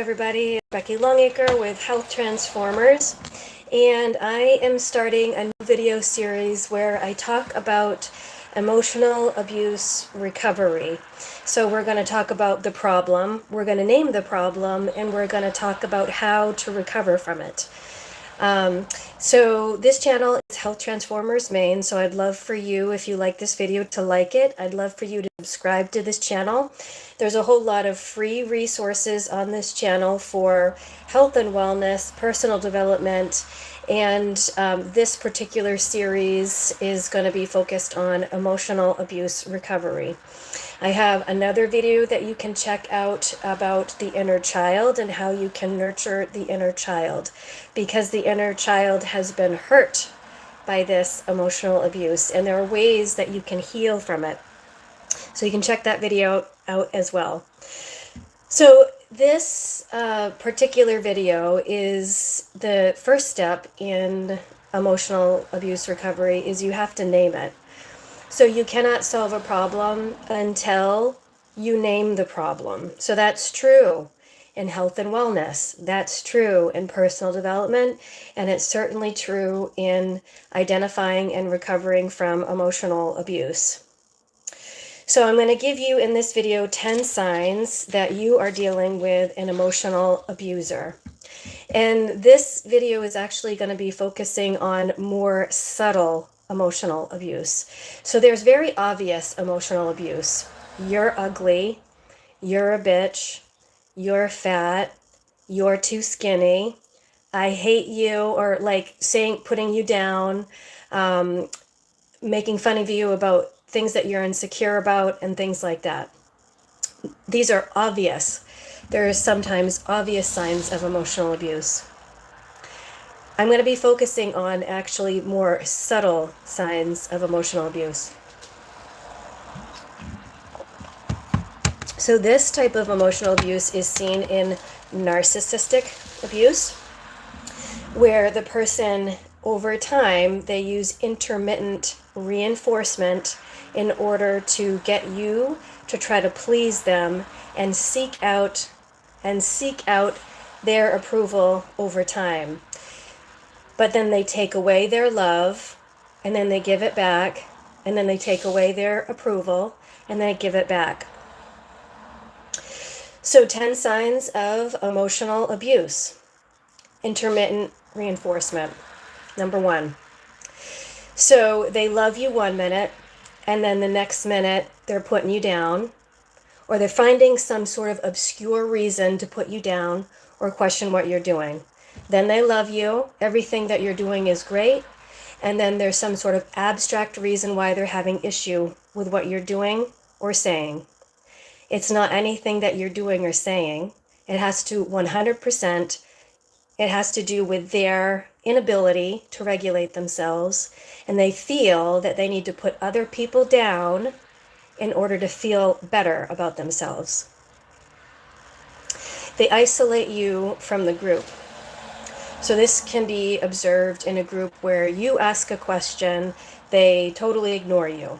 everybody. Becky Longacre with Health Transformers, and I am starting a new video series where I talk about emotional abuse recovery. So we're going to talk about the problem, we're going to name the problem, and we're going to talk about how to recover from it. So this channel is Health Transformers Maine, so I'd love for you, if you like this video, to like it. I'd love for you to subscribe to this channel. There's a whole lot of free resources on this channel for health and wellness, personal development, and this particular series is going to be focused on emotional abuse recovery. I have another video that you can check out about the inner child and how you can nurture the inner child, because the inner child has been hurt by this emotional abuse, and there are ways that you can heal from it. So you can check that video out as well. So this particular video is the first step in emotional abuse recovery, is you have to name it. So you cannot solve a problem until you name the problem. So that's true in health and wellness. That's true in personal development. And it's certainly true in identifying and recovering from emotional abuse. So I'm going to give you in this video 10 signs that you are dealing with an emotional abuser. And this video is actually going to be focusing on more subtle emotional abuse. So there's very obvious emotional abuse. You're ugly, you're a bitch, you're fat, you're too skinny, I hate you, or like saying, putting you down, making fun of you about things that you're insecure about and things like that. These are obvious. There are sometimes obvious signs of emotional abuse. I'm going to be focusing on actually more subtle signs of emotional abuse. So this type of emotional abuse is seen in narcissistic abuse, where the person, over time, they use intermittent reinforcement in order to get you to try to please them and seek out their approval over time. But then they take away their love, and then they give it back, and then they take away their approval, and they give it back. So 10 signs of emotional abuse. Intermittent reinforcement. Number 1. So they love you 1 minute, and then the next minute they're putting you down, or they're finding some sort of obscure reason to put you down or question what you're doing. Then they love you, everything that you're doing is great, and then there's some sort of abstract reason why they're having issue with what you're doing or saying. It's not anything that you're doing or saying. It has to 100%, it has to do with their inability to regulate themselves, and they feel that they need to put other people down in order to feel better about themselves. They isolate you from the group. So this can be observed in a group where you ask a question, they totally ignore you.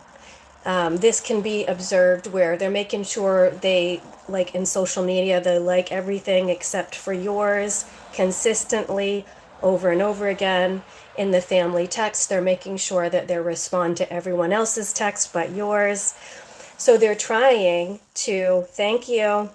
This can be observed where they're making sure they, like in social media, they like everything except for yours consistently over and over again. In the family text, they're making sure that they respond to everyone else's text but yours. So they're trying to, thank you.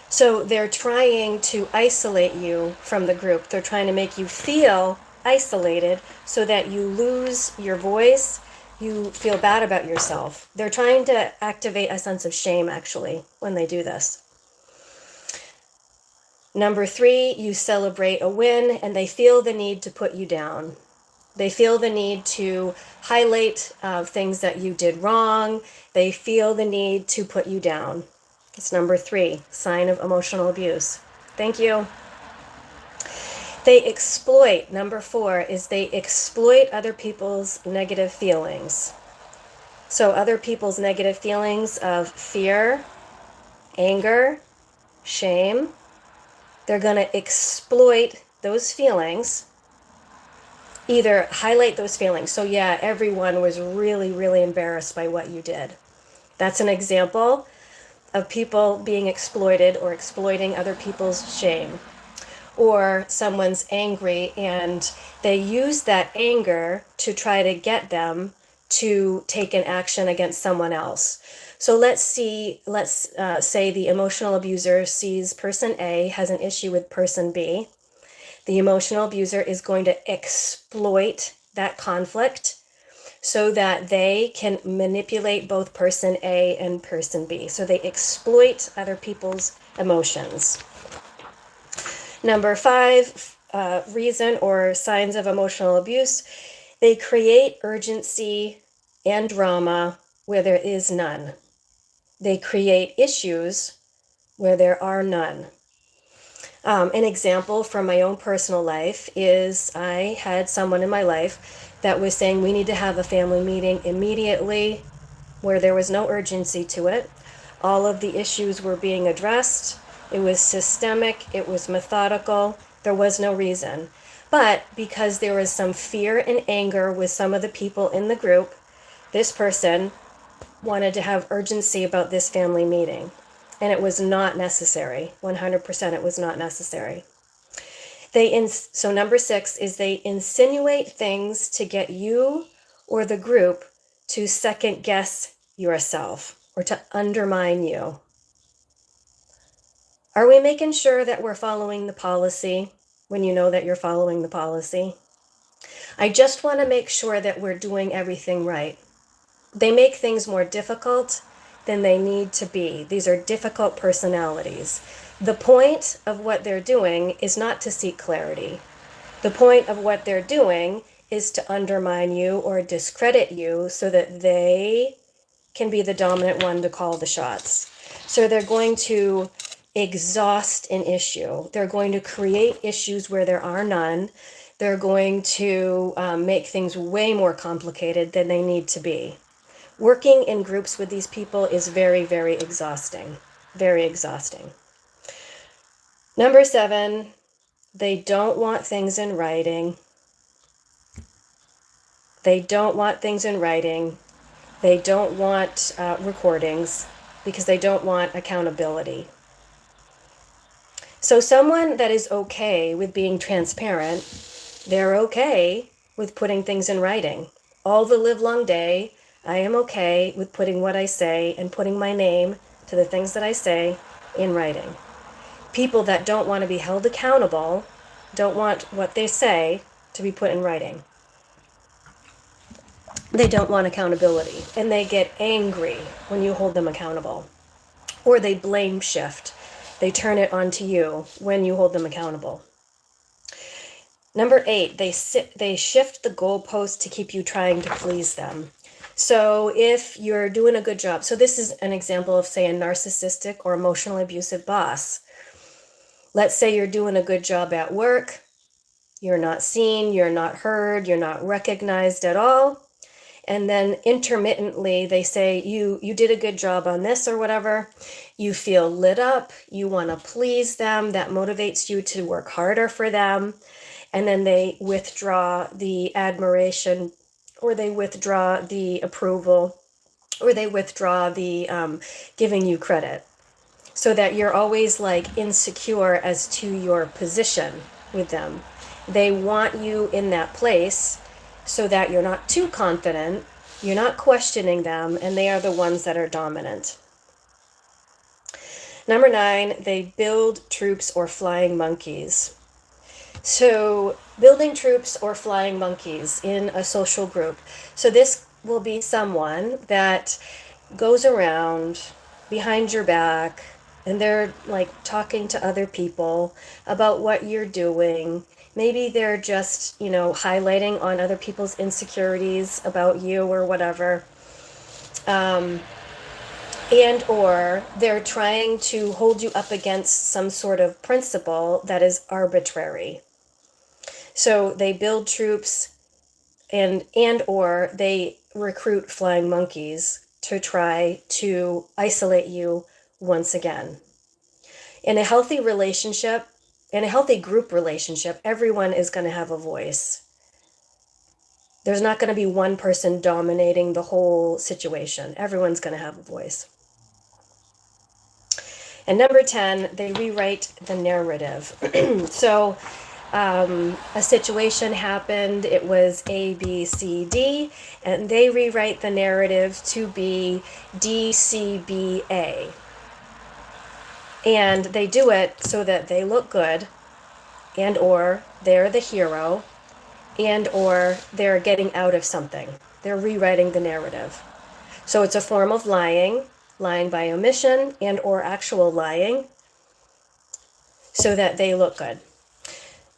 So they're trying to isolate you from the group. They're trying to make you feel isolated so that you lose your voice, you feel bad about yourself. They're trying to activate a sense of shame, actually, when they do this. Number 3, you celebrate a win, and they feel the need to put you down. They feel the need to highlight things that you did wrong. They feel the need to put you down. It's number 3, sign of emotional abuse. Thank you. They exploit, number 4, is they exploit other people's negative feelings. So other people's negative feelings of fear, anger, shame, they're going to exploit those feelings, either highlight those feelings. So yeah, everyone was really, really embarrassed by what you did. That's an example of people being exploited or exploiting other people's shame. Or someone's angry and they use that anger to try to get them to take an action against someone else. So let's say the emotional abuser sees person A has an issue with person B. The emotional abuser is going to exploit that conflict so that they can manipulate both person A and person B. So they exploit other people's emotions. Number 5, reason or signs of emotional abuse. They create urgency and drama where there is none. They create issues where there are none. An example from my own personal life is I had someone in my life that was saying we need to have a family meeting immediately where there was no urgency to it. All of the issues were being addressed. It was systemic. It was methodical. There was no reason. But because there was some fear and anger with some of the people in the group, this person wanted to have urgency about this family meeting. And it was not necessary. 100% it was not necessary. So number 6 is they insinuate things to get you or the group to second guess yourself or to undermine you. Are we making sure that we're following the policy when you know that you're following the policy? I just want to make sure that we're doing everything right. They make things more difficult than they need to be. These are difficult personalities. The point of what they're doing is not to seek clarity. The point of what they're doing is to undermine you or discredit you so that they can be the dominant one to call the shots. So they're going to exhaust an issue. They're going to create issues where there are none. They're going to make things way more complicated than they need to be. Working in groups with these people is very, very exhausting. Very exhausting. Number 7, they don't want things in writing. They don't want things in writing. They don't want recordings because they don't want accountability. So someone that is okay with being transparent, they're okay with putting things in writing. All the livelong day, I am okay with putting what I say and putting my name to the things that I say in writing. People that don't want to be held accountable don't want what they say to be put in writing. They don't want accountability, and they get angry when you hold them accountable. Or they blame shift. They turn it onto you when you hold them accountable. Number 8, they shift the goalpost to keep you trying to please them. So if you're doing a good job, so this is an example of, say, a narcissistic or emotionally abusive boss. Let's say you're doing a good job at work. You're not seen, you're not heard, you're not recognized at all. And then intermittently they say, you did a good job on this or whatever. You feel lit up. You want to please them. That motivates you to work harder for them. And then they withdraw the admiration, or they withdraw the approval, or they withdraw the giving you credit, so that you're always like insecure as to your position with them. They want you in that place so that you're not too confident, you're not questioning them, and they are the ones that are dominant. Number 9, they build troops or flying monkeys. So building troops or flying monkeys in a social group. So this will be someone that goes around behind your back and they're like talking to other people about what you're doing. Maybe they're just, highlighting on other people's insecurities about you or whatever. And or they're trying to hold you up against some sort of principle that is arbitrary. So they build troops and or they recruit flying monkeys to try to isolate you once again. In a healthy relationship, in a healthy group relationship, everyone is going to have a voice. There's not going to be one person dominating the whole situation. Everyone's going to have a voice. And number 10, they rewrite the narrative. So a situation happened, it was A, B, C, D, and they rewrite the narrative to be D, C, B, A. And they do it so that they look good, and or they're the hero, and or they're getting out of something. They're rewriting the narrative. So it's a form of lying, lying by omission and or actual lying, so that they look good.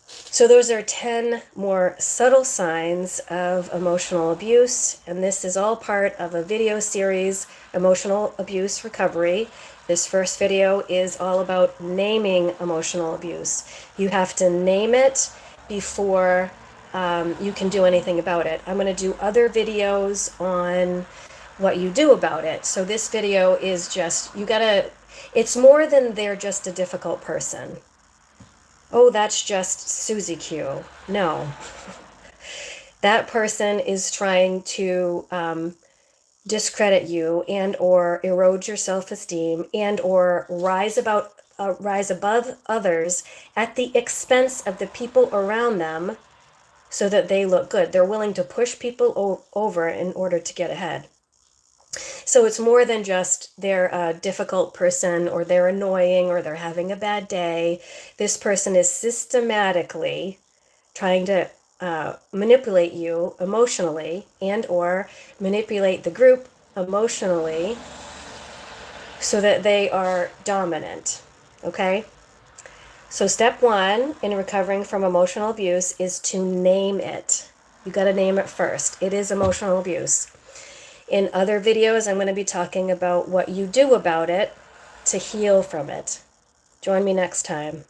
So those are 10 more subtle signs of emotional abuse, and this is all part of a video series, Emotional Abuse Recovery. This first video is all about naming emotional abuse. You have to name it before you can do anything about it. I'm going to do other videos on what you do about it. So this video is just, it's more than they're just a difficult person. Oh, that's just Susie Q. No. That person is trying to discredit you and or erode your self-esteem and or rise above others at the expense of the people around them so that they look good. They're willing to push people over in order to get ahead. So it's more than just they're a difficult person or they're annoying or they're having a bad day. This person is systematically trying to manipulate you emotionally and or manipulate the group emotionally so that they are dominant. Okay? So step 1 in recovering from emotional abuse is to name it. You got to name it first. It is emotional abuse. In other videos, I'm going to be talking about what you do about it to heal from it. Join me next time.